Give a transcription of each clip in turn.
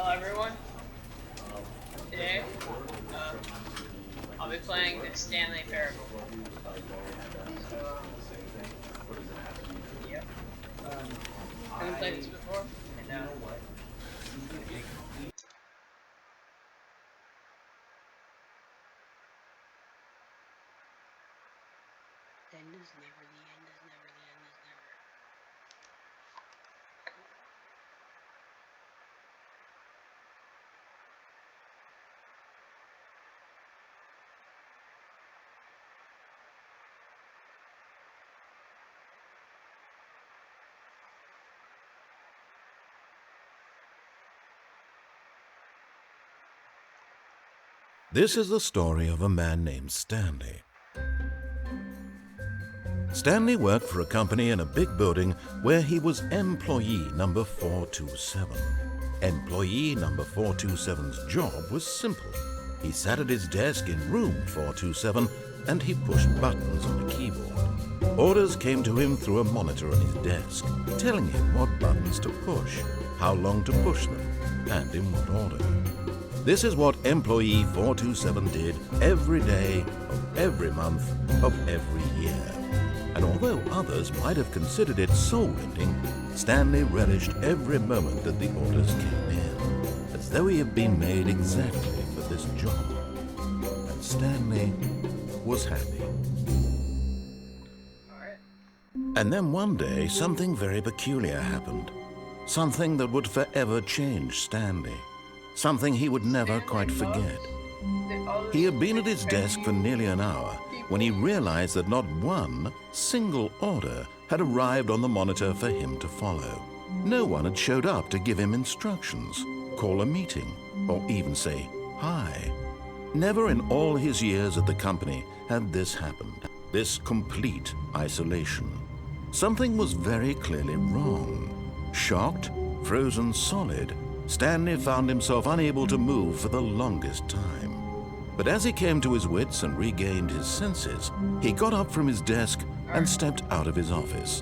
Hello everyone. Today, I'll be playing the Stanley Parable. Yep. Haven't played this before, and the end is never, the end is never, the end is never. This is the story of a man named Stanley. Stanley worked for a company in a big building where he was employee number 427. Employee number 427's job was simple. He sat at his desk in room 427 and he pushed buttons on a keyboard. Orders came to him through a monitor on his desk, telling him what buttons to push, how long to push them, and in what order. This is what employee 427 did every day of every month of every year. And although others might have considered it soul-rending, Stanley relished every moment that the orders came in, as though he had been made exactly for this job. And Stanley was happy. And then one day, something very peculiar happened. Something that would forever change Stanley. Something he would never quite forget. He had been at his desk for nearly an hour when he realized that not one single order had arrived on the monitor for him to follow. No one had showed up to give him instructions, call a meeting, or even say hi. Never in all his years at the company had this happened, this complete isolation. Something was very clearly wrong. Shocked, frozen solid, Stanley found himself unable to move for the longest time. But as he came to his wits and regained his senses, he got up from his desk and stepped out of his office.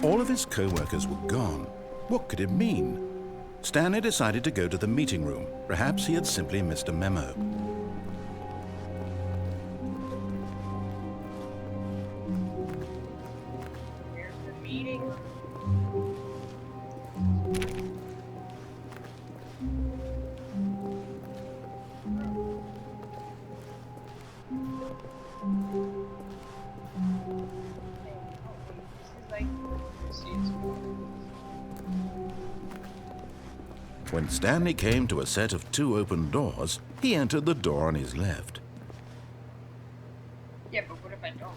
All of his co-workers were gone. What could it mean? Stanley decided to go to the meeting room. Perhaps he had simply missed a memo. When Stanley came to a set of 2 open doors, he entered the door on his left. Yeah, but what if I don't?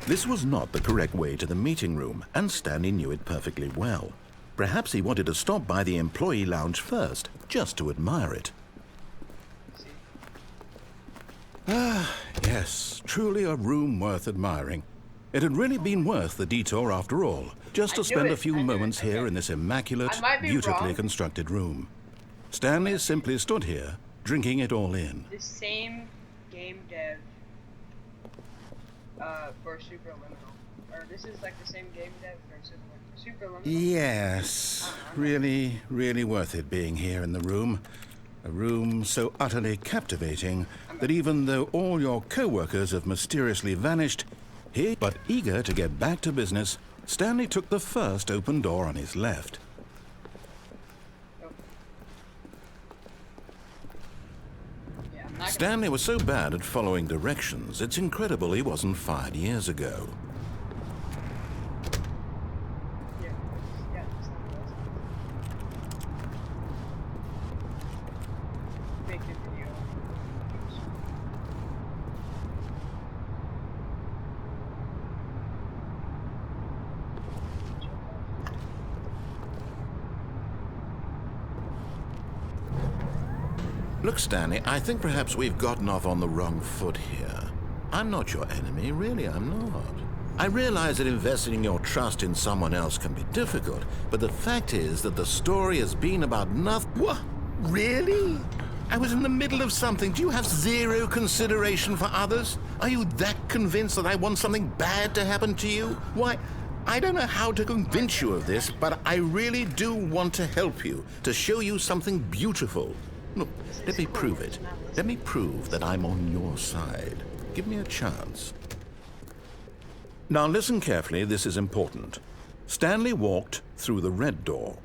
This was not the correct way to the meeting room, and Stanley knew it perfectly well. Perhaps he wanted to stop by the employee lounge first, just to admire it. Ah, yes, truly a room worth admiring. It had really been worth the detour after all, just to spend a few moments here in this immaculate, beautifully constructed room. Stanley simply stood here, drinking it all in. The same game dev for Superliminal. Or this is like the same game dev for Superliminal. Yes, really, really worth it being here in the room. A room so utterly captivating that even though all your co-workers have mysteriously vanished, but eager to get back to business, Stanley took the first open door on his left. Stanley was so bad at following directions, it's incredible he wasn't fired years ago. Look, Stanley, I think perhaps we've gotten off on the wrong foot here. I'm not your enemy, really, I'm not. I realize that investing your trust in someone else can be difficult, but the fact is that the story has been about nothing. What? Really? I was in the middle of something. Do you have zero consideration for others? Are you that convinced that I want something bad to happen to you? Why, I don't know how to convince you of this, but I really do want to help you, to show you something beautiful. Look, let me prove it. Let me prove that I'm on your side. Give me a chance. Now listen carefully, this is important. Stanley walked through the red door.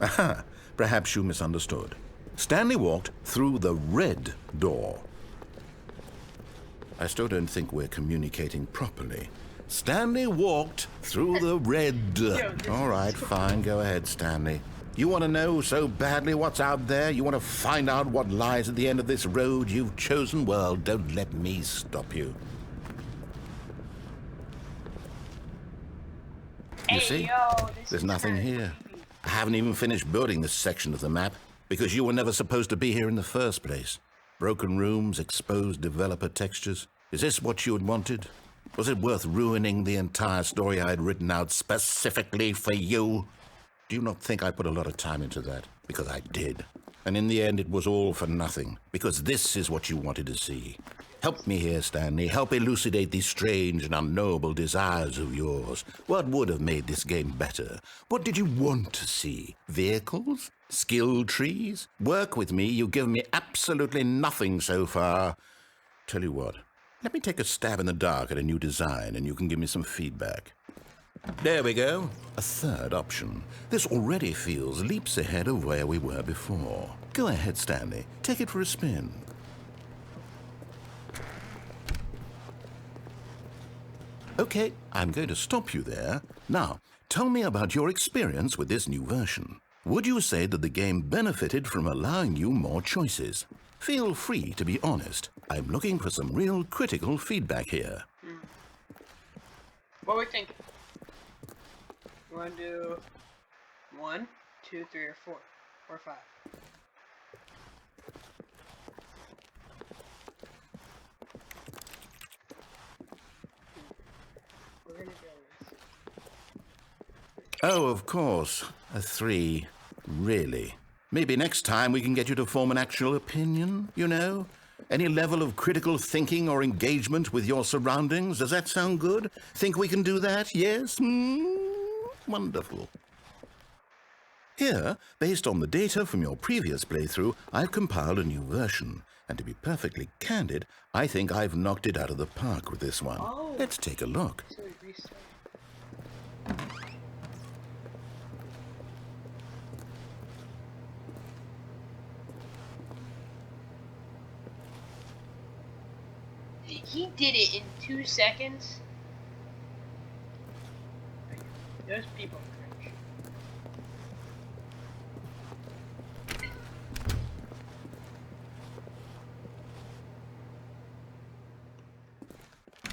Aha, perhaps you misunderstood. Stanley walked through the red door. I still don't think we're communicating properly. Stanley walked through the red... All right, fine, go ahead, Stanley. You want to know so badly what's out there? You want to find out what lies at the end of this road you've chosen? Well, don't let me stop you. You see? There's nothing here. I haven't even finished building this section of the map because you were never supposed to be here in the first place. Broken rooms, exposed developer textures. Is this what you had wanted? Was it worth ruining the entire story I had written out specifically for you? Do you not think I put a lot of time into that? Because I did. And in the end, it was all for nothing. Because this is what you wanted to see. Help me here, Stanley. Help elucidate these strange and unknowable desires of yours. What would have made this game better? What did you want to see? Vehicles? Skill trees? Work with me. You've given me absolutely nothing so far. Tell you what. Let me take a stab in the dark at a new design, and you can give me some feedback. There we go. A third option. This already feels leaps ahead of where we were before. Go ahead, Stanley. Take it for a spin. Okay, I'm going to stop you there. Now, tell me about your experience with this new version. Would you say that the game benefited from allowing you more choices? Feel free to be honest. I'm looking for some real critical feedback here. What are we thinking? You want to do 1, 2, 3, or 4, or 5? We're gonna go with... Oh, of course. A 3. Really? Maybe next time we can get you to form an actual opinion, you know? Any level of critical thinking or engagement with your surroundings? Does that sound good? Think we can do that? Yes? Wonderful. Here, based on the data from your previous playthrough, I've compiled a new version. And to be perfectly candid, I think I've knocked it out of the park with this one. Oh. Let's take a look. So we restart. He did it in 2 seconds. Those people cringe.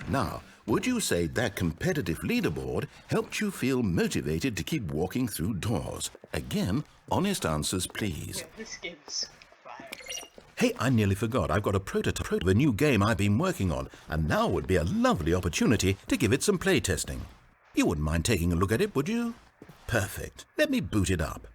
Now, would you say that competitive leaderboard helped you feel motivated to keep walking through doors? Again, honest answers, please. Yeah, this game's fire. Hey, I nearly forgot. I've got a prototype of a new game I've been working on, and now would be a lovely opportunity to give it some playtesting. You wouldn't mind taking a look at it, would you? Perfect. Let me boot it up.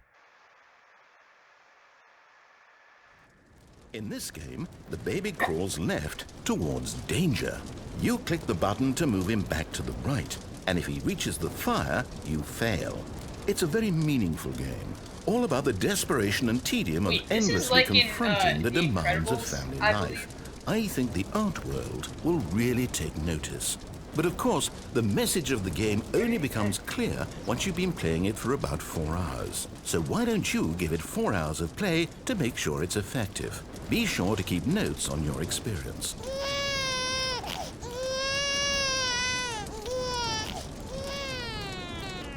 In this game, the baby crawls left towards danger. You click the button to move him back to the right, and if he reaches the fire, you fail. It's a very meaningful game, all about the desperation and tedium of endlessly confronting the demands of family life. I think the art world will really take notice. But of course, the message of the game only becomes clear once you've been playing it for about 4 hours. So why don't you give it 4 hours of play to make sure it's effective? Be sure to keep notes on your experience.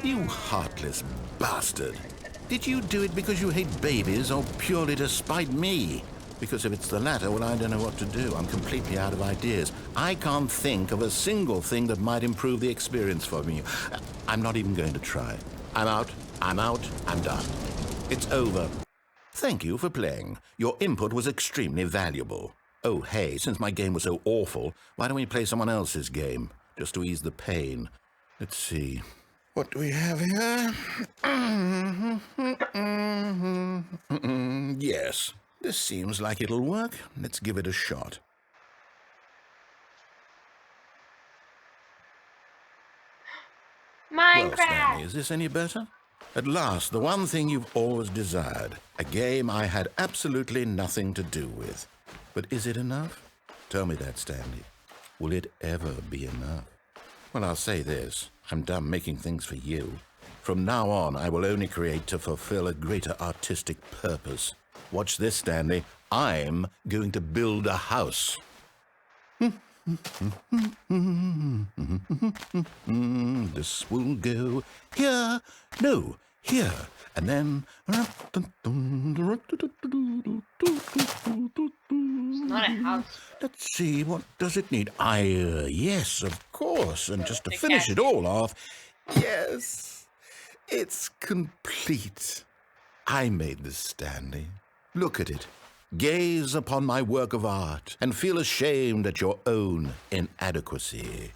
You heartless bastard. Did you do it because you hate babies or purely to spite me? Because if it's the latter, well, I don't know what to do. I'm completely out of ideas. I can't think of a single thing that might improve the experience for me. I'm not even going to try. I'm out, I'm done. It's over. Thank you for playing. Your input was extremely valuable. Oh, hey, since my game was so awful, why don't we play someone else's game? Just to ease the pain. Let's see. What do we have here? Yes, this seems like it'll work. Let's give it a shot. Minecraft! Well, Stanley, is this any better? At last, the one thing you've always desired. A game I had absolutely nothing to do with. But is it enough? Tell me that, Stanley. Will it ever be enough? Well, I'll say this. I'm done making things for you. From now on, I will only create to fulfill a greater artistic purpose. Watch this, Stanley. I'm going to build a house. This will go here, no, here, and then... It's not a house. Let's see, what does it need? Yes, of course, and just to The finish cat. it all off, yes, it's complete. I made this, Stanley. Look at it. Gaze upon my work of art and feel ashamed at your own inadequacy.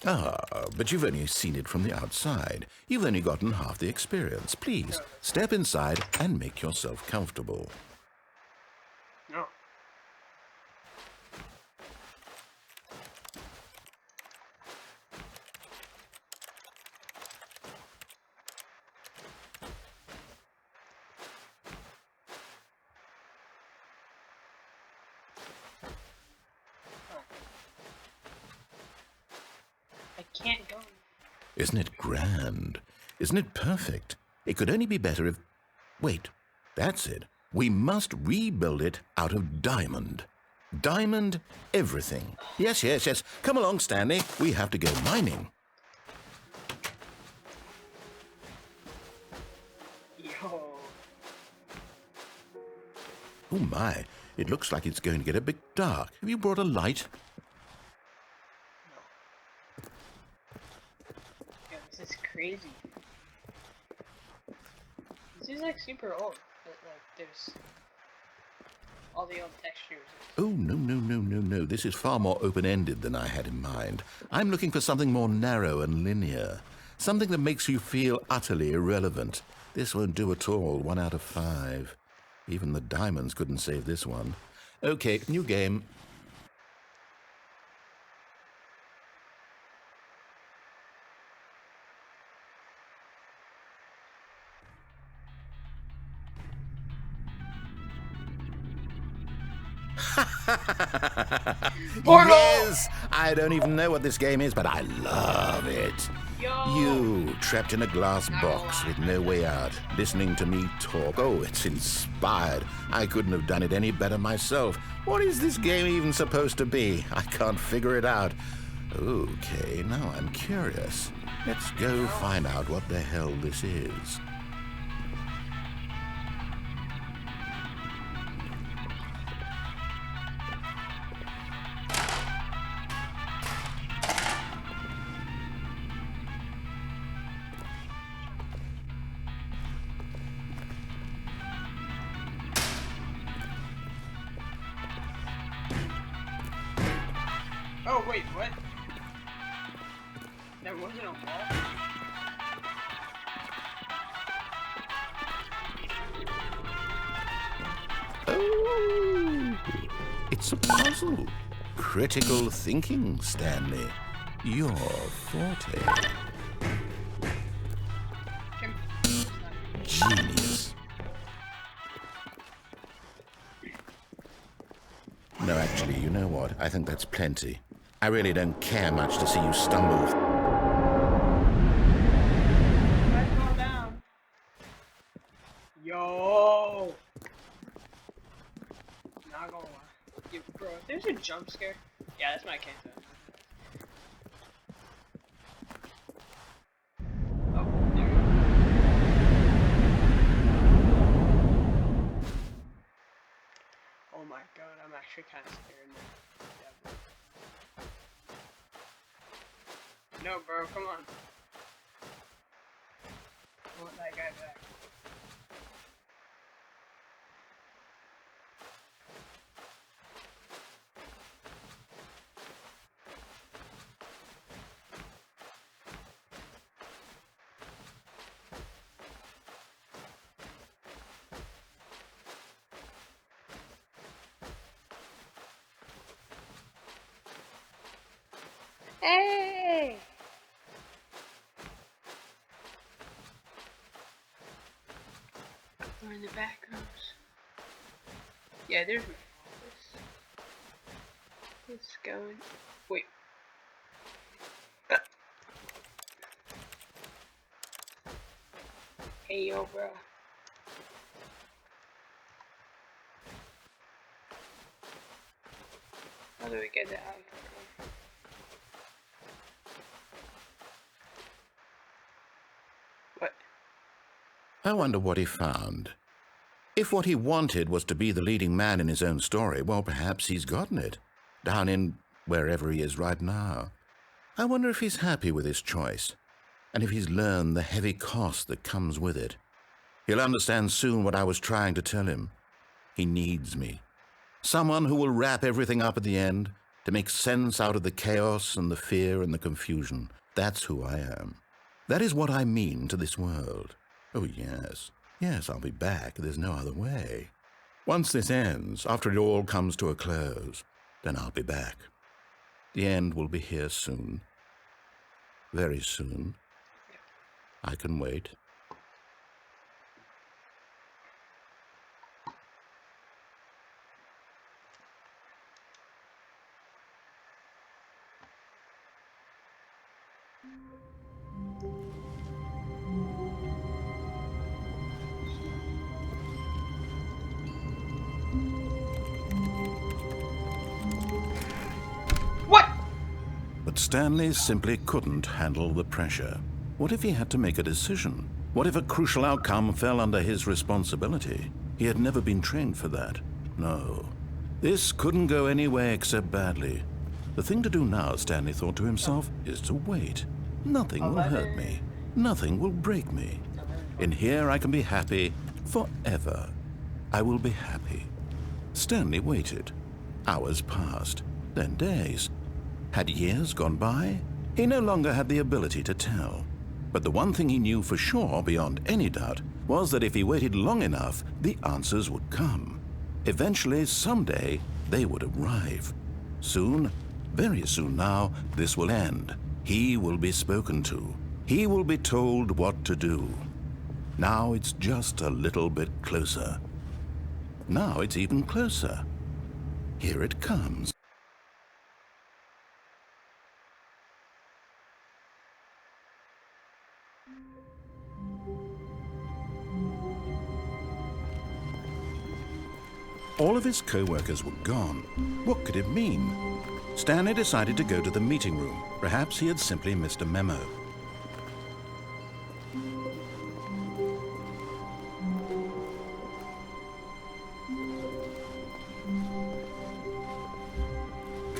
But you've only seen it from the outside. You've only gotten half the experience. Please, step inside and make yourself comfortable. No. I can't go. Isn't it grand? Isn't it perfect? It could only be better if... Wait, that's it. We must rebuild it out of diamond. Diamond everything. Yes, yes, yes. Come along, Stanley. We have to go mining. Yo. Oh my, it looks like it's going to get a bit dark. Have you brought a light? Yo, this is crazy. This is like super old. But, like, there's all the old textures. Oh, no, no, no, no, no. This is far more open-ended than I had in mind. I'm looking for something more narrow and linear. Something that makes you feel utterly irrelevant. This won't do at all. 1 out of 5. Even the diamonds couldn't save this one. Okay, new game. Portal! Yes! I don't even know what this game is, but I love it. Yo! You, trapped in a glass box with no way out, listening to me talk. Oh, it's inspired. I couldn't have done it any better myself. What is this game even supposed to be? I can't figure it out. Okay, now I'm curious. Let's go find out what the hell this is. Oh, wait, what? There wasn't a wall? Oh, it's a puzzle. Critical thinking, Stanley. Your forte. Genius. No, actually, you know what? I think that's plenty. I really don't care much to see you stumble. Let's go down. Yo! Not gonna lie. Yo, bro, if there's a jump scare. Yeah, that's my cancer. Oh, there we go. Oh my god, I'm actually kind of scared now. Yeah. No, bro, come on. I want that guy back. Hey! We're in the back rooms. Yeah, there's my office. Let's go in. Wait. Hey, yo, bro. How do we get that out? What? I wonder what he found. If what he wanted was to be the leading man in his own story, well, perhaps he's gotten it, down in wherever he is right now. I wonder if he's happy with his choice, and if he's learned the heavy cost that comes with it. He'll understand soon what I was trying to tell him. He needs me. Someone who will wrap everything up at the end, to make sense out of the chaos and the fear and the confusion. That's who I am. That is what I mean to this world. Oh, yes. Yes, I'll be back. There's no other way. Once this ends, after it all comes to a close, then I'll be back. The end will be here soon. Very soon. I can wait. What? But Stanley simply couldn't handle the pressure. What if he had to make a decision? What if a crucial outcome fell under his responsibility? He had never been trained for that. No. This couldn't go any way except badly. The thing to do now, Stanley thought to himself, is to wait. Nothing will hurt me. Nothing will break me. In here I can be happy forever. I will be happy. Stanley waited. Hours passed, then days. Had years gone by? He no longer had the ability to tell. But the one thing he knew for sure, beyond any doubt, was that if he waited long enough, the answers would come. Eventually, someday, they would arrive. Soon, very soon now, this will end. He will be spoken to. He will be told what to do. Now it's just a little bit closer. Now it's even closer. Here it comes. All of his co-workers were gone. What could it mean? Stanley decided to go to the meeting room. Perhaps he had simply missed a memo.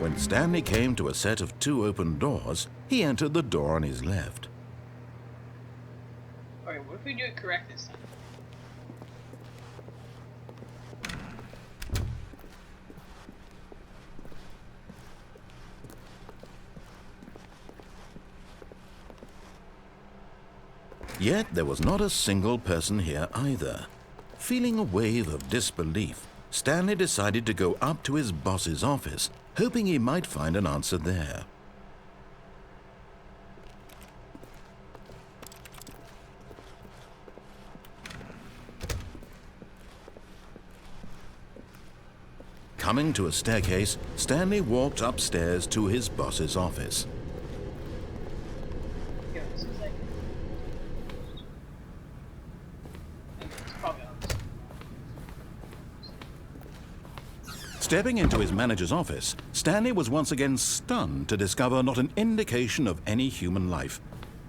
When Stanley came to a set of 2 open doors, he entered the door on his left. Alright, what if we do it correct this time? Yet there was not a single person here either. Feeling a wave of disbelief, Stanley decided to go up to his boss's office, hoping he might find an answer there. Coming to a staircase, Stanley walked upstairs to his boss's office. Yeah, this is like... It's probably on this. Stepping into his manager's office, Stanley was once again stunned to discover not an indication of any human life.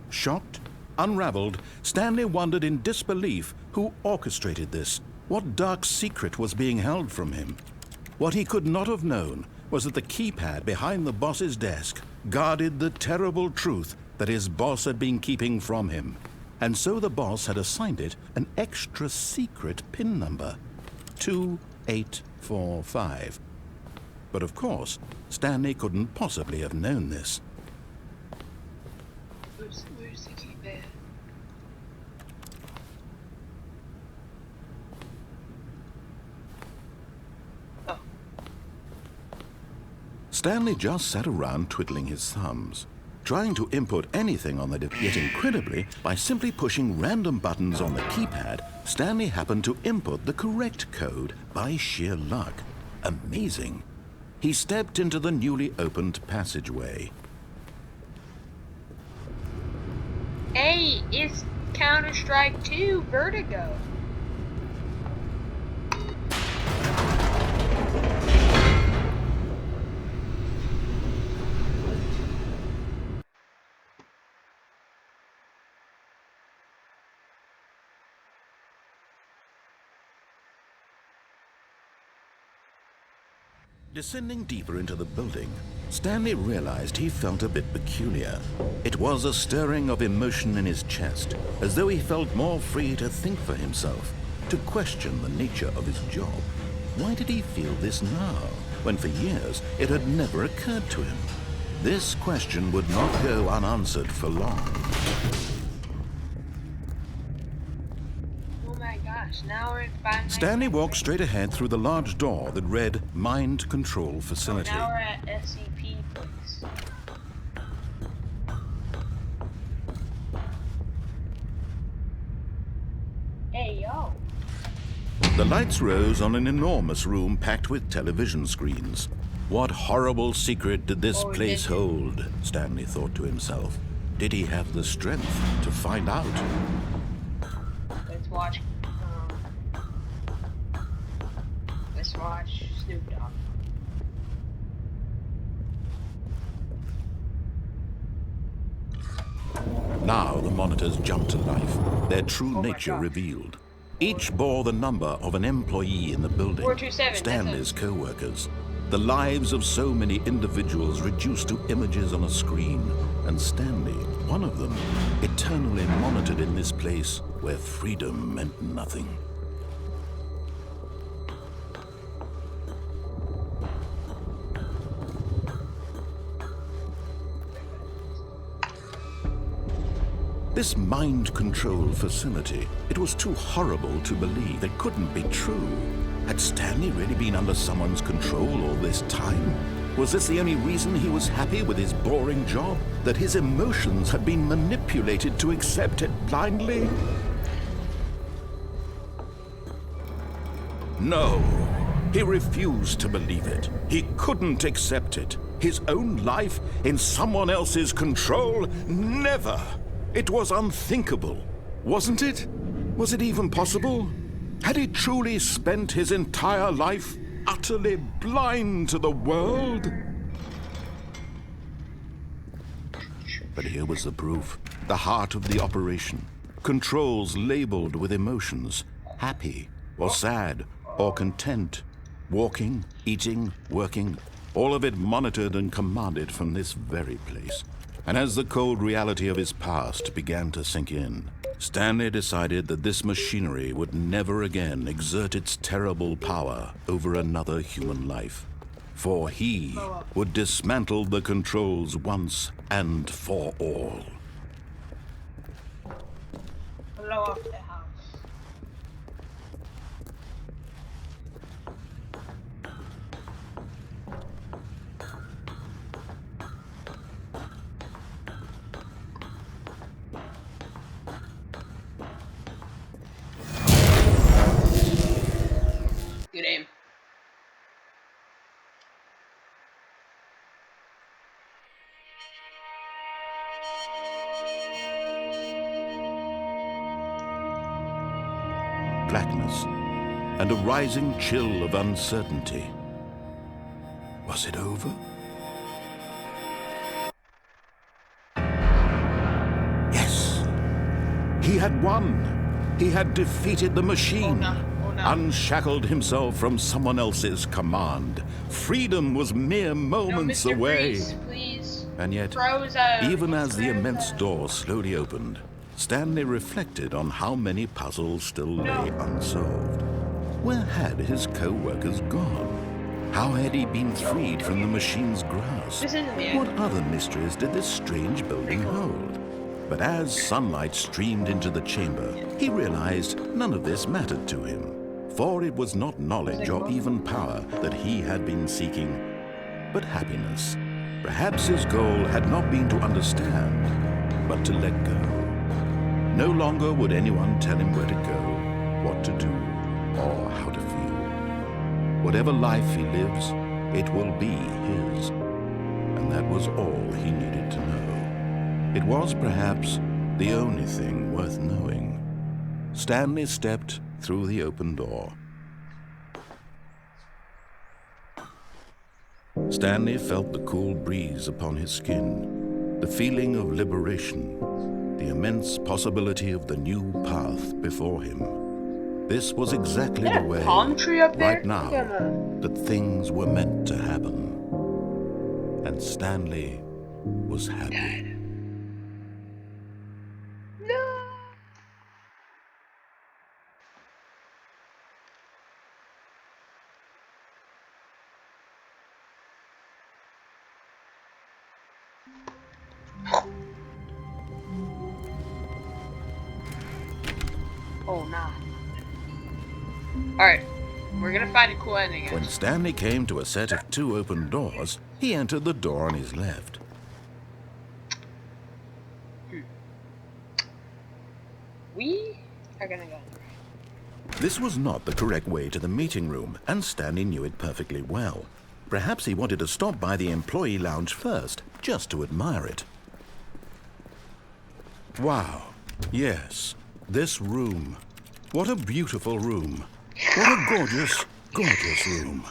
Shocked, unraveled, Stanley wondered in disbelief who orchestrated this. What dark secret was being held from him? What he could not have known was that the keypad behind the boss's desk guarded the terrible truth that his boss had been keeping from him. And so the boss had assigned it an extra secret PIN number, 2845. But of course, Stanley couldn't possibly have known this. Where's the keypad? Stanley just sat around twiddling his thumbs, trying to input anything on the yet incredibly, by simply pushing random buttons on the keypad, Stanley happened to input the correct code by sheer luck. Amazing. He stepped into the newly opened passageway. Hey, it's Counter-Strike 2 Vertigo. Descending deeper into the building, Stanley realized he felt a bit peculiar. It was a stirring of emotion in his chest, as though he felt more free to think for himself, to question the nature of his job. Why did he feel this now, when for years it had never occurred to him? This question would not go unanswered for long. Now we're in 5. Stanley walked straight ahead through the large door that read Mind Control Facility. Now we're at SCP place. Hey, yo. The lights rose on an enormous room packed with television screens. What horrible secret did this place hold? Stanley thought to himself. Did he have the strength to find out? Let's watch. Let's watch Snoop Dogg. Now the monitors jumped to life, their true nature revealed. Each bore the number of an employee in the building, 427, Stanley's co-workers. The lives of so many individuals reduced to images on a screen, and Stanley, one of them, eternally monitored in this place where freedom meant nothing. This mind control facility, it was too horrible to believe. It couldn't be true. Had Stanley really been under someone's control all this time? Was this the only reason he was happy with his boring job? That his emotions had been manipulated to accept it blindly? No, he refused to believe it. He couldn't accept it. His own life in someone else's control? Never! It was unthinkable, wasn't it? Was it even possible? Had he truly spent his entire life utterly blind to the world? But here was the proof. The heart of the operation. Controls labeled with emotions. Happy, or sad, or content. Walking, eating, working. All of it monitored and commanded from this very place. And as the cold reality of his past began to sink in, Stanley decided that this machinery would never again exert its terrible power over another human life. For he would dismantle the controls once and for all. Blow up the house. Good aim. Blackness and a rising chill of uncertainty. Was it over? Yes. He had won. He had defeated the machine. Unshackled himself from someone else's command. Freedom was mere moments away. Freeze, please. And yet, Frozen. even as the immense door slowly opened, Stanley reflected on how many puzzles still lay unsolved. Where had his co-workers gone? How had he been freed from the machine's grasp? What other mysteries did this strange building hold? But as sunlight streamed into the chamber, he realized none of this mattered to him. For it was not knowledge or even power that he had been seeking. but happiness. Perhaps his goal had not been to understand, but to let go. No longer would anyone tell him where to go, what to do, or how to feel. Whatever life he lives, it will be his. And that was all he needed to know. It was perhaps the only thing worth knowing. Stanley stepped through the open door. Stanley felt the cool breeze upon his skin, the feeling of liberation, the immense possibility of the new path before him. This was exactly the way, palm tree up there? right now, that things were meant to happen. And Stanley was happy. No. Oh, nah. Alright, we're gonna find a cool ending. When Stanley came to a set of 2 open doors, he entered the door on his left. We are gonna go. This was not the correct way to the meeting room, and Stanley knew it perfectly well. Perhaps he wanted to stop by the employee lounge first, just to admire it. Wow. Yes, this room. What a beautiful room. What a gorgeous, gorgeous room.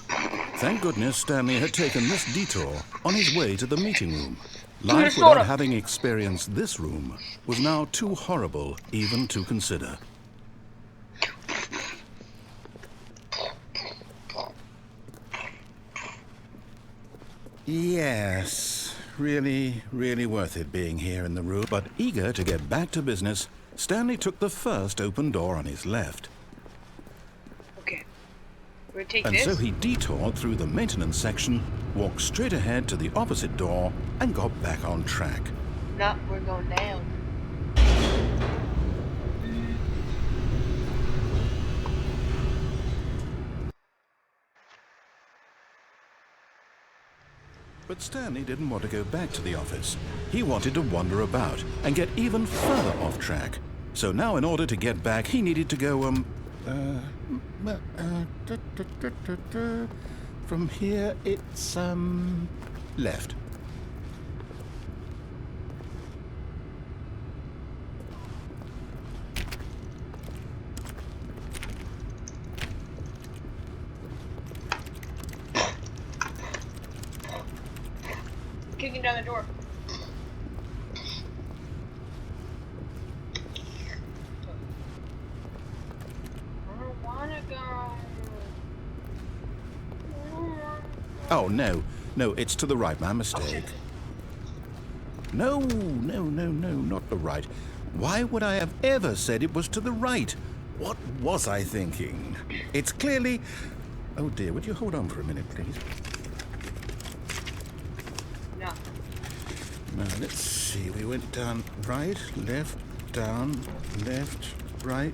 Thank goodness Stanley had taken this detour on his way to the meeting room. Life without having experienced this room was now too horrible even to consider. Yes, really, really worth it being here in the room. But eager to get back to business, Stanley took the first open door on his left. Okay. We're gonna take And this. so he detoured through the maintenance section, walked straight ahead to the opposite door, and got back on track. No, we're going down. But Stanley didn't want to go back to the office. He wanted to wander about and get even further off track. So now in order to get back, he needed to go, from here it's, left. Kicking down the door. I don't wanna go. Oh, no, it's to the right, my mistake. No, not the right. Why would I have ever said it was to the right? What was I thinking? It's clearly... Oh dear, would you hold on for a minute, please? No. Now, let's see, we went down right, left, down, left, right.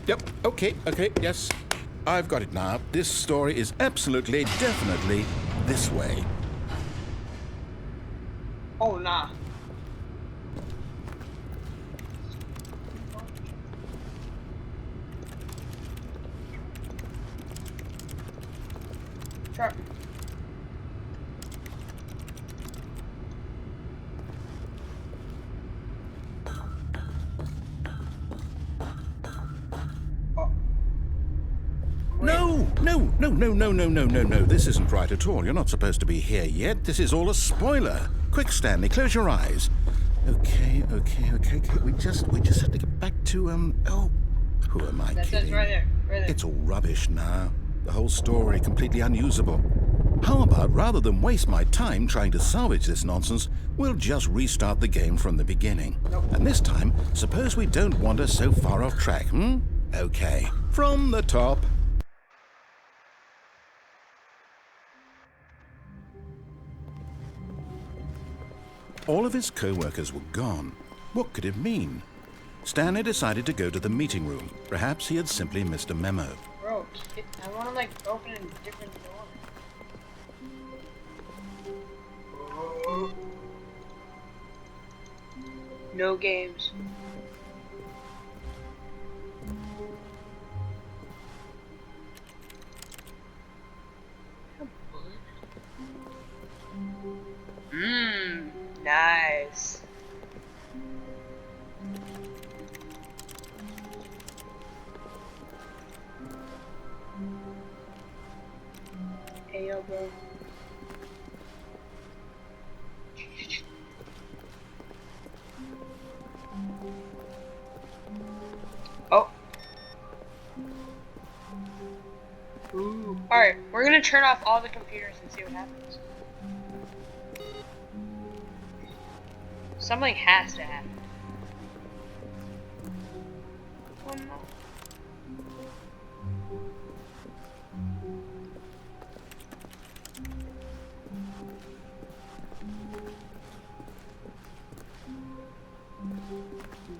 Yep, okay, yes. I've got it now. This story is absolutely, definitely this way. Oh, nah. Sure. No. This isn't right at all. You're not supposed to be here yet. This is all a spoiler. Quick, Stanley, close your eyes. Okay. We just have to get back to, oh, who am I That kidding? says right there. It's all rubbish now. The whole story completely unusable. How about, rather than waste my time trying to salvage this nonsense, we'll just restart the game from the beginning. Nope. And this time, suppose we don't wander so far off track, Okay. From the top. All of his co-workers were gone. What could it mean? Stanley decided to go to the meeting room. Perhaps he had simply missed a memo. Bro, I want to, like, open a different door. Oh. No games. Nice. Hey, yo, bro. Oh. Ooh. Alright, we're gonna turn off all the computers and see what happens. Something has to happen. Oh no.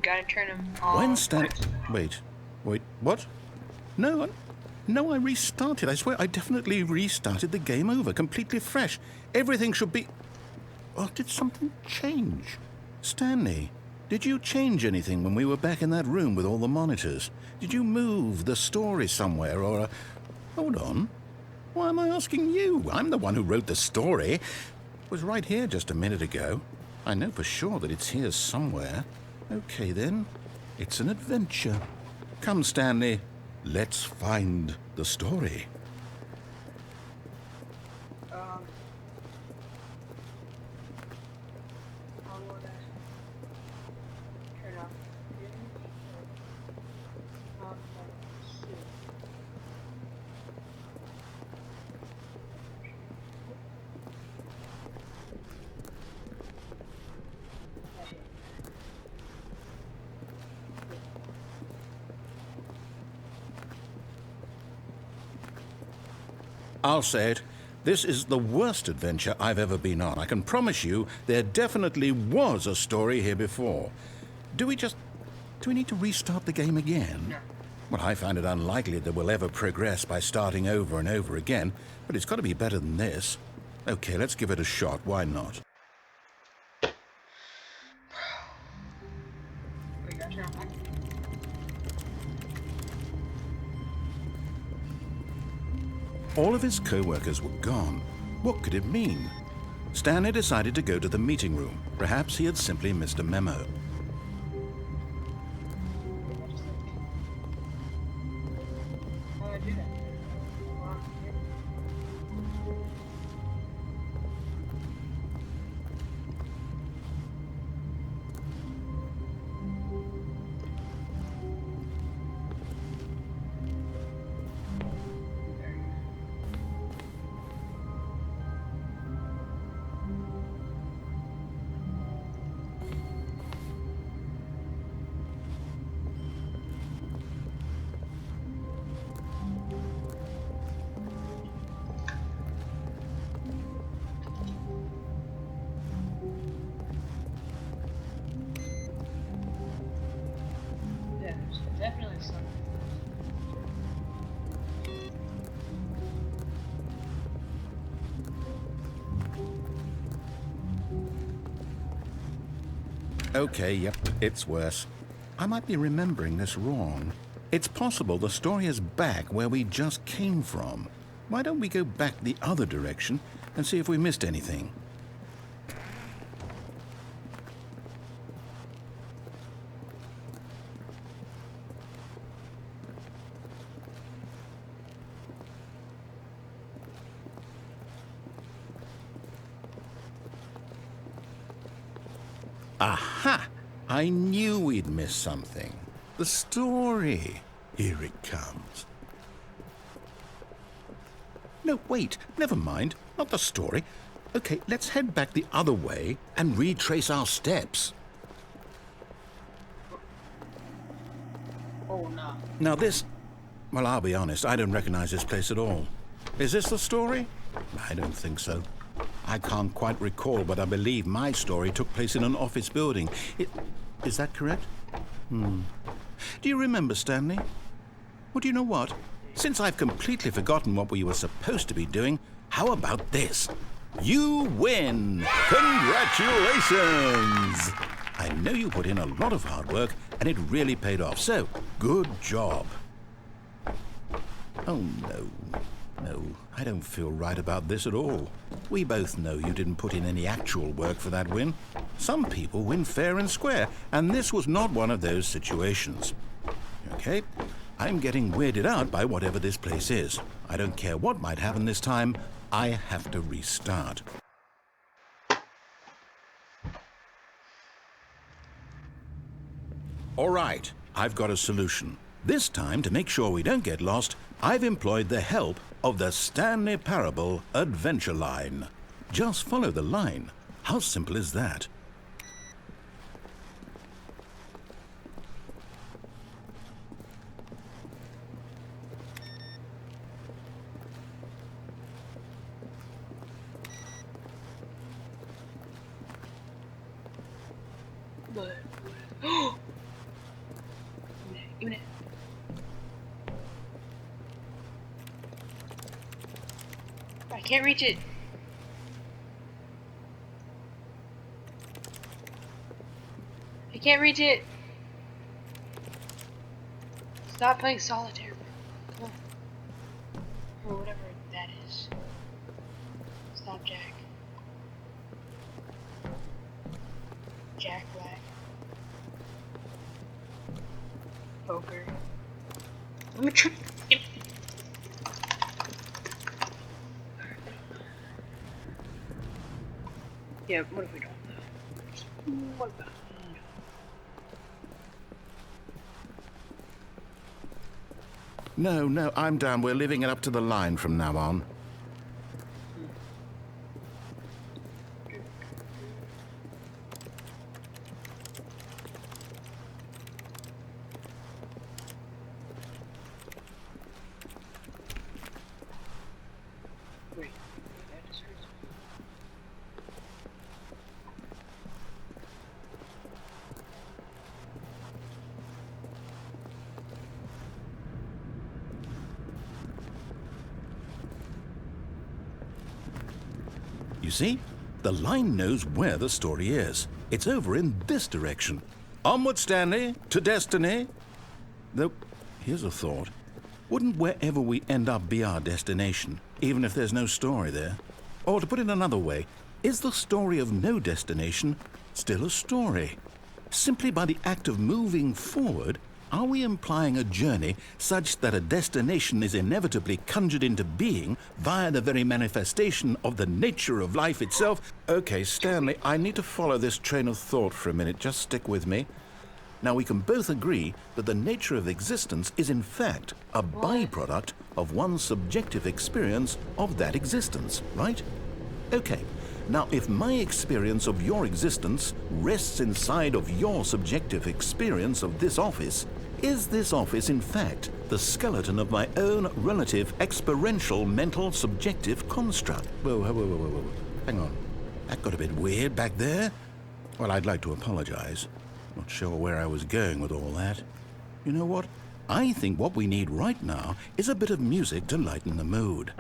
Gotta turn them on. Wait, what? No, I restarted. I swear, I definitely restarted the game over, completely fresh. Everything should be... Or did something change? Stanley, did you change anything when we were back in that room with all the monitors? Did you move the story somewhere, or... Hold on. Why am I asking you? I'm the one who wrote the story. It was right here just a minute ago. I know for sure that it's here somewhere. Okay, then. It's an adventure. Come, Stanley. Let's find the story. How would I turn off the I'll say it. This is the worst adventure I've ever been on. I can promise you there definitely was a story here before. Do we need to restart the game again? No. Well, I find it unlikely that we'll ever progress by starting over and over again, but it's got to be better than this. Okay, let's give it a shot. Why not? We got your back. All of his co-workers were gone. What could it mean? Stanley decided to go to the meeting room. Perhaps he had simply missed a memo. How do I do that? Yeah, there's definitely something. Okay, yep, it's worse. I might be remembering this wrong. It's possible the story is back where we just came from. Why don't we go back the other direction and see if we missed anything? Aha! I knew we'd missed something. The story. Here it comes. No, wait. Never mind. Not the story. Okay, let's head back the other way and retrace our steps. Oh no. Now this... Well, I'll be honest. I don't recognize this place at all. Is this the story? I don't think so. I can't quite recall, but I believe my story took place in an office building. Is that correct? Do you remember, Stanley? Well, do you know what? Since I've completely forgotten what we were supposed to be doing, how about this? You win! Congratulations! I know you put in a lot of hard work, and it really paid off, so good job. Oh, no. No, I don't feel right about this at all. We both know you didn't put in any actual work for that win. Some people win fair and square, and this was not one of those situations. Okay? I'm getting weirded out by whatever this place is. I don't care what might happen this time. I have to restart. All right, I've got a solution. This time, to make sure we don't get lost, I've employed the help of the Stanley Parable Adventure Line. Just follow the line. How simple is that? But even it. I can't reach it. I can't reach it. Stop playing solitaire. Come on. Or whatever that is. Stop, Jack. Jack Black. Poker. Let me try. Yeah, what if we don't though? What about No, I'm down. We're leaving it up to the line from now on. wait, that just hurts. You see? The line knows where the story is. It's over in this direction. Onward, Stanley, to destiny. Though, here's a thought. Wouldn't wherever we end up be our destination, even if there's no story there? Or to put it another way, is the story of no destination still a story? Simply by the act of moving forward, are we implying a journey such that a destination is inevitably conjured into being via the very manifestation of the nature of life itself? Okay, Stanley, I need to follow this train of thought for a minute. Just stick with me. Now, we can both agree that the nature of existence is in fact a byproduct of one's subjective experience of that existence, right? Okay. Now, if my experience of your existence rests inside of your subjective experience of this office, is this office, in fact, the skeleton of my own relative experiential mental subjective construct? Whoa. Hang on. That got a bit weird back there. Well, I'd like to apologize. Not sure where I was going with all that. You know what? I think what we need right now is a bit of music to lighten the mood.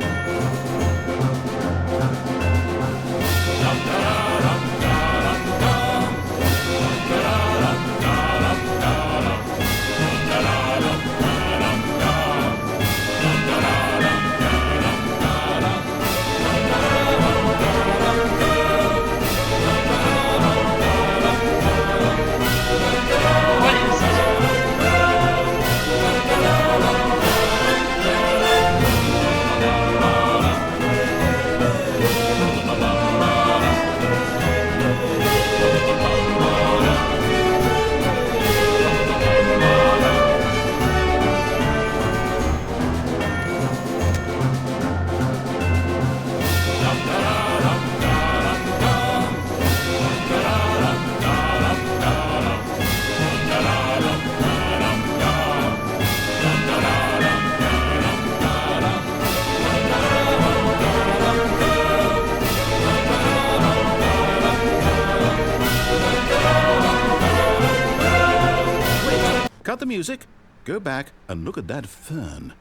Cut the music, go back and look at that fern.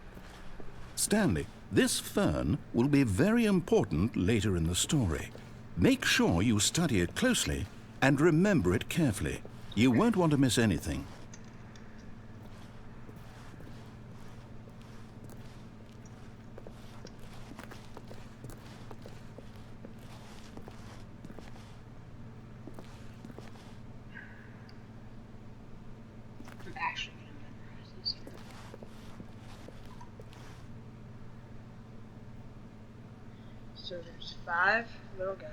Stanley, This fern will be very important later in the story. Make sure you study it closely and remember it carefully. You won't want to miss anything. I'm actually going to memorize this. So there's 5 little guys.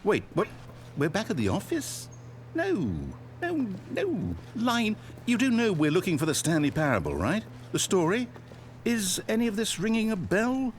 Wait, what? We're back at the office? No. Line, you do know we're looking for the Stanley Parable, right? The story? Is any of this ringing a bell?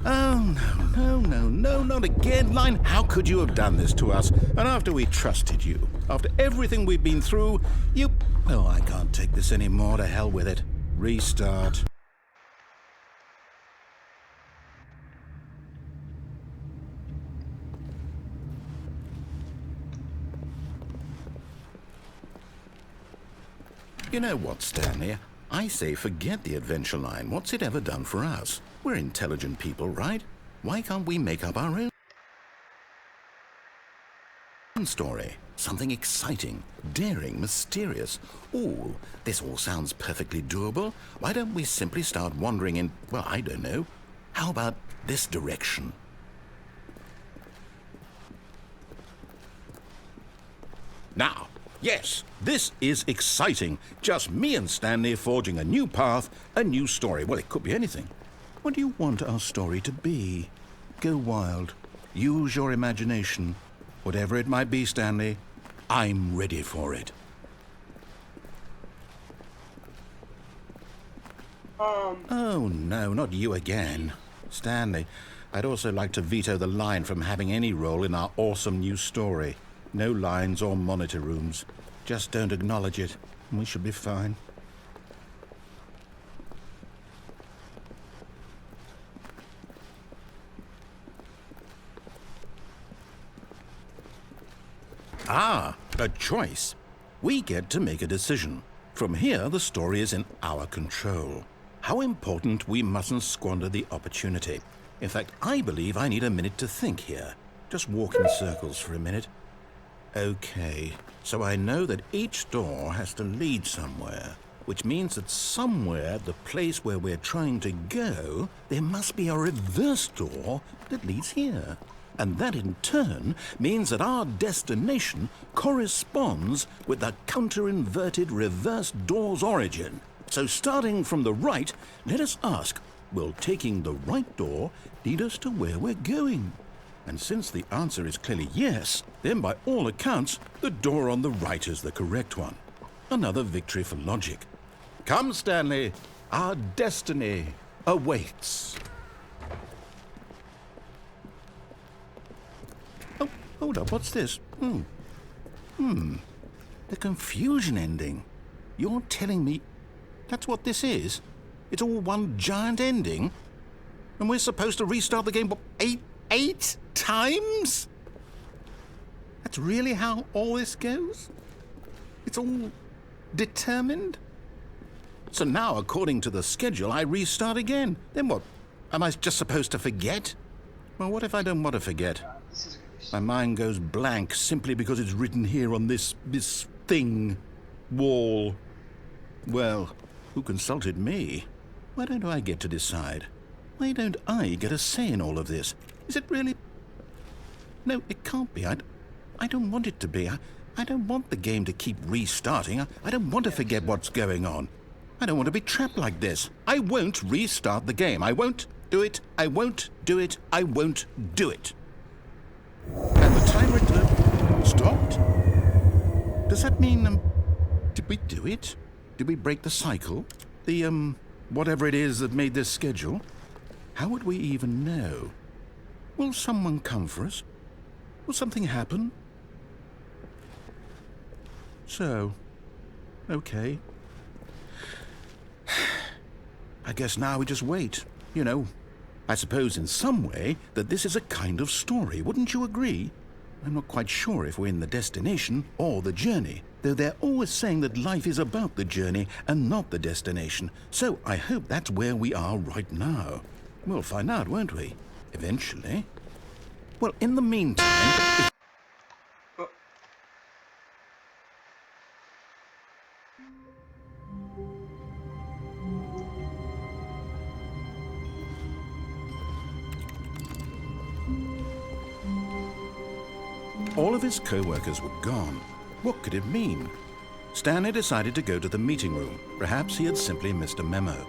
Oh, no, not again, Line. How could you have done this to us? And after we trusted you, after everything we've been through, you... Oh, I can't take this anymore. To hell with it. Restart. You know what, Stanley? I say forget the adventure line. What's it ever done for us? We're intelligent people, right? Why can't we make up our own story? Something exciting, daring, mysterious. Ooh, this all sounds perfectly doable. Why don't we simply start wandering in, well, I don't know. How about this direction? Now, yes, this is exciting. Just me and Stanley forging a new path, a new story. Well, it could be anything. What do you want our story to be? Go wild. Use your imagination. Whatever it might be, Stanley, I'm ready for it. Oh, no, not you again. Stanley, I'd also like to veto the line from having any role in our awesome new story. No lines or monitor rooms. Just don't acknowledge it, and we should be fine. Ah, a choice. We get to make a decision. From here, the story is in our control. How important we mustn't squander the opportunity. In fact, I believe I need a minute to think here. Just walk in circles for a minute. Okay, so I know that each door has to lead somewhere, which means that somewhere, the place where we're trying to go, there must be a reverse door that leads here. And that in turn means that our destination corresponds with the counter-inverted reverse door's origin. So starting from the right, let us ask, will taking the right door lead us to where we're going? And since the answer is clearly yes, then by all accounts, the door on the right is the correct one. Another victory for logic. Come, Stanley, our destiny awaits. Oh, hold up, what's this? The confusion ending. You're telling me that's what this is? It's all one giant ending? And we're supposed to restart the game, what, eight times? That's really how all this goes? It's all determined? So now, according to the schedule, I restart again. Then what? Am I just supposed to forget? Well, what if I don't want to forget? My mind goes blank simply because it's written here on this thing, wall. Well, who consulted me? Why don't I get to decide? Why don't I get a say in all of this? Is it really? No, it can't be. I don't want it to be. I don't want the game to keep restarting. I don't want to forget what's going on. I don't want to be trapped like this. I won't restart the game. I won't do it. I won't do it. I won't do it. And the timer stopped? Does that mean Did we do it? Did we break the cycle? The, whatever it is that made this schedule? How would we even know? Will someone come for us? Will something happen? So, okay. I guess now we just wait, you know. I suppose in some way that this is a kind of story, wouldn't you agree? I'm not quite sure if we're in the destination or the journey, though they're always saying that life is about the journey and not the destination, so I hope that's where we are right now. We'll find out, won't we? Eventually. Well, in the meantime... All of his co-workers were gone. What could it mean? Stanley decided to go to the meeting room. Perhaps he had simply missed a memo.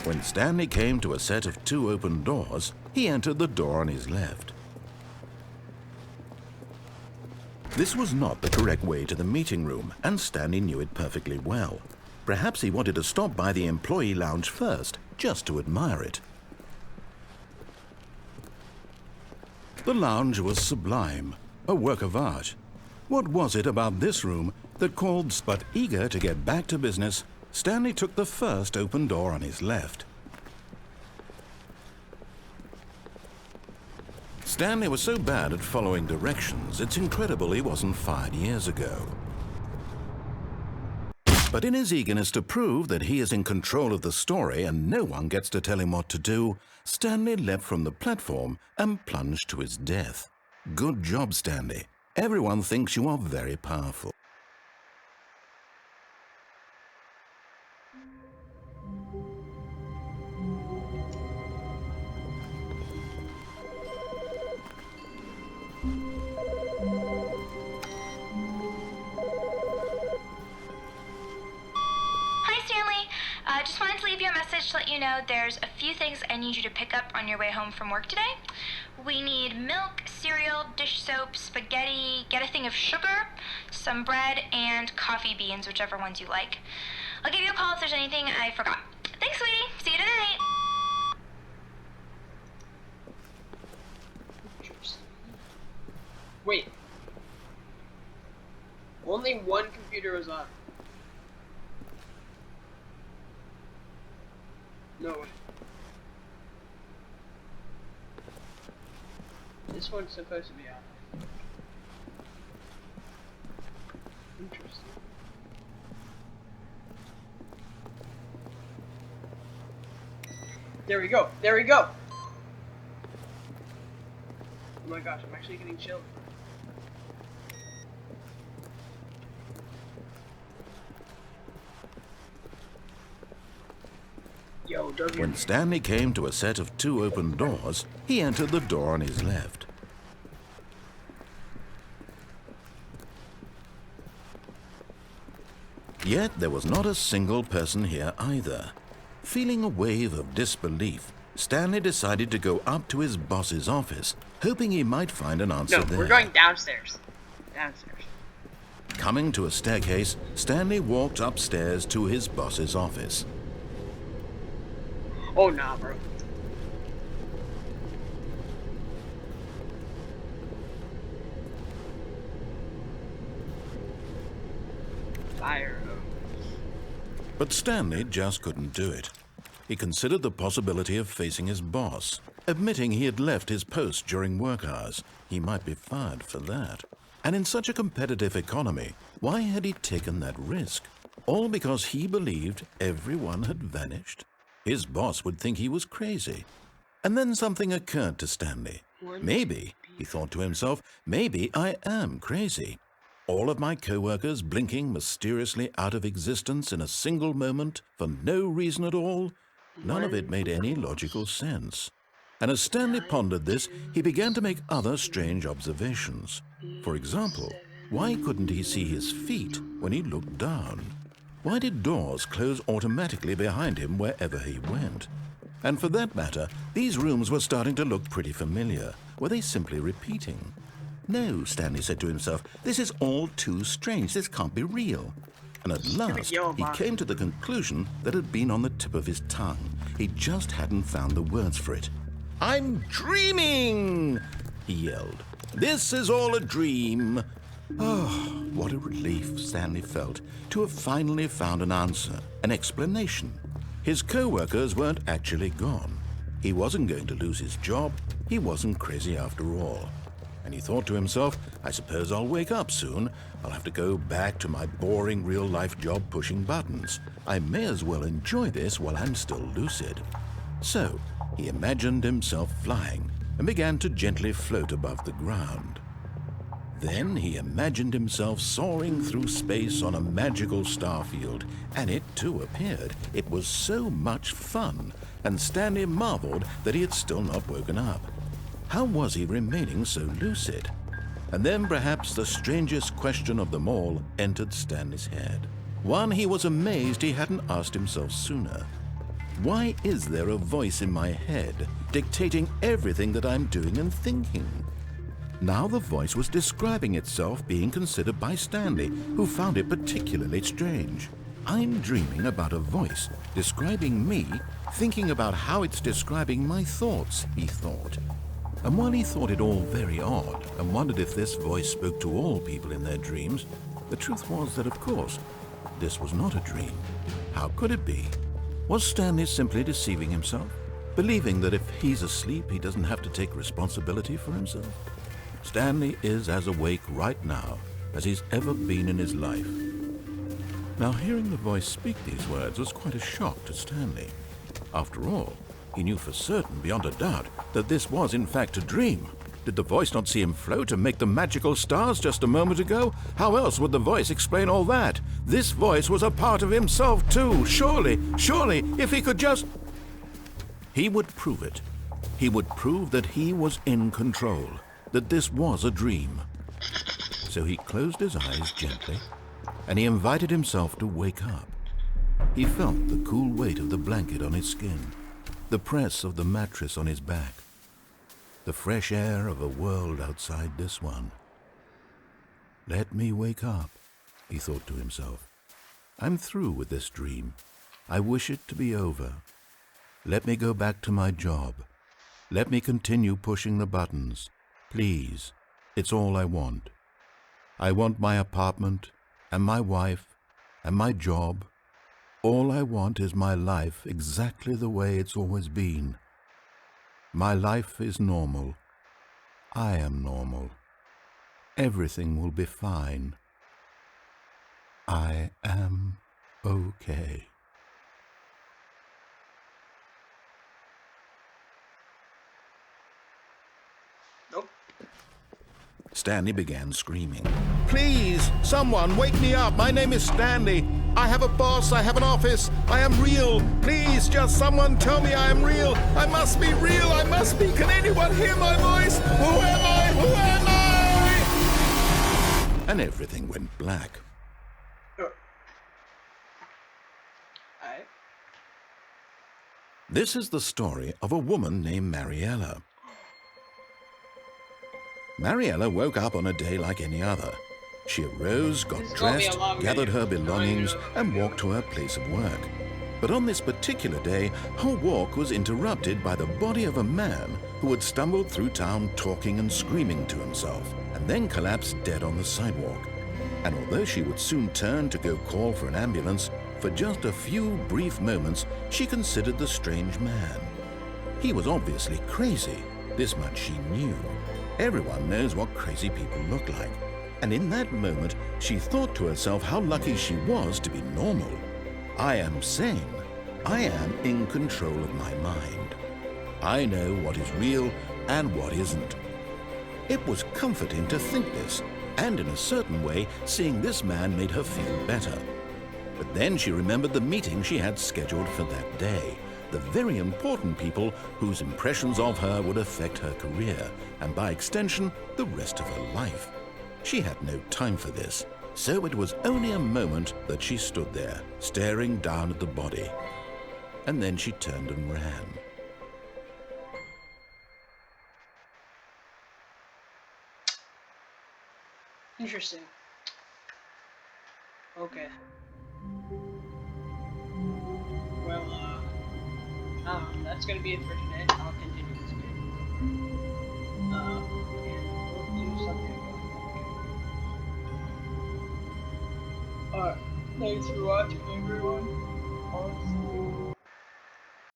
When Stanley came to a set of 2 open doors, he entered the door on his left. This was not the correct way to the meeting room, and Stanley knew it perfectly well. Perhaps he wanted to stop by the employee lounge first, just to admire it. The lounge was sublime, a work of art. What was it about this room that called? But eager to get back to business, Stanley took the first open door on his left. Stanley was so bad at following directions, it's incredible he wasn't fired years ago. But in his eagerness to prove that he is in control of the story and no one gets to tell him what to do, Stanley leapt from the platform and plunged to his death. Good job, Stanley. Everyone thinks you are very powerful. Just wanted to leave you a message to let you know there's a few things I need you to pick up on your way home from work today. We need milk, cereal, dish soap, spaghetti, get a thing of sugar, some bread, and coffee beans, whichever ones you like. I'll give you a call if there's anything I forgot. Thanks, sweetie. See you tonight. Wait. Only one computer was on. No way. This one's supposed to be on. Interesting. There we go. There we go. Oh my gosh, I'm actually getting chilled. When Stanley came to a set of 2 open doors, he entered the door on his left. Yet there was not a single person here either. Feeling a wave of disbelief, Stanley decided to go up to his boss's office, hoping he might find an answer there. No, we're going downstairs. Downstairs. Coming to a staircase, Stanley walked upstairs to his boss's office. Oh, nah, bro. Fire. But Stanley just couldn't do it. He considered the possibility of facing his boss, admitting he had left his post during work hours. He might be fired for that. And in such a competitive economy, why had he taken that risk? All because he believed everyone had vanished? His boss would think he was crazy. And then something occurred to Stanley. Maybe, he thought to himself, maybe I am crazy. All of my co-workers blinking mysteriously out of existence in a single moment for no reason at all? None of it made any logical sense. And as Stanley pondered this, he began to make other strange observations. For example, why couldn't he see his feet when he looked down? Why did doors close automatically behind him wherever he went? And for that matter, these rooms were starting to look pretty familiar. Were they simply repeating? No, Stanley said to himself, this is all too strange. This can't be real. And at last, he came to the conclusion that had been on the tip of his tongue. He just hadn't found the words for it. I'm dreaming, he yelled. This is all a dream. Oh, what a relief Stanley felt to have finally found an answer, an explanation. His co-workers weren't actually gone. He wasn't going to lose his job. He wasn't crazy after all. And he thought to himself, I suppose I'll wake up soon. I'll have to go back to my boring real-life job pushing buttons. I may as well enjoy this while I'm still lucid. So he imagined himself flying and began to gently float above the ground. Then he imagined himself soaring through space on a magical starfield, and it too appeared. It was so much fun, and Stanley marveled that he had still not woken up. How was he remaining so lucid? And then perhaps the strangest question of them all entered Stanley's head. One he was amazed he hadn't asked himself sooner. Why is there a voice in my head dictating everything that I'm doing and thinking? Now the voice was describing itself being considered by Stanley, who found it particularly strange. I'm dreaming about a voice describing me, thinking about how it's describing my thoughts, he thought. And while he thought it all very odd and wondered if this voice spoke to all people in their dreams, the truth was that, of course, this was not a dream. How could it be? Was Stanley simply deceiving himself, believing that if he's asleep, he doesn't have to take responsibility for himself? Stanley is as awake right now as he's ever been in his life. Now, hearing the voice speak these words was quite a shock to Stanley. After all, he knew for certain, beyond a doubt, that this was in fact a dream. Did the voice not see him float and make the magical stars just a moment ago? How else would the voice explain all that? This voice was a part of himself too. Surely, if he could just... He would prove it. He would prove that he was in control, that this was a dream. So he closed his eyes gently, and he invited himself to wake up. He felt the cool weight of the blanket on his skin, the press of the mattress on his back, the fresh air of a world outside this one. Let me wake up, he thought to himself. I'm through with this dream. I wish it to be over. Let me go back to my job. Let me continue pushing the buttons. Please, it's all I want. I want my apartment and my wife and my job. All I want is my life exactly the way it's always been. My life is normal. I am normal. Everything will be fine. I am okay. Nope. Stanley began screaming. Please, someone, wake me up. My name is Stanley. I have a boss. I have an office. I am real. Please, just someone tell me I am real. I must be real. I must be. Can anyone hear my voice? Who am I? Who am I? And everything went black. This is the story of a woman named Mariella. Mariella woke up on a day like any other. She arose, got dressed, gathered her belongings, and walked to her place of work. But on this particular day, her walk was interrupted by the body of a man who had stumbled through town talking and screaming to himself, and then collapsed dead on the sidewalk. And although she would soon turn to go call for an ambulance, for just a few brief moments she considered the strange man. He was obviously crazy, this much she knew. Everyone knows what crazy people look like. And in that moment, she thought to herself how lucky she was to be normal. I am sane. I am in control of my mind. I know what is real and what isn't. It was comforting to think this, and in a certain way, seeing this man made her feel better. But then she remembered the meeting she had scheduled for that day, the very important people whose impressions of her would affect her career, and by extension, the rest of her life. She had no time for this, so it was only a moment that she stood there, staring down at the body. And then she turned and ran. Interesting. Okay. Well, that's gonna be it for today. I'll continue this game. And we'll do something about it. Alright. Thanks for watching, everyone. I'll see you.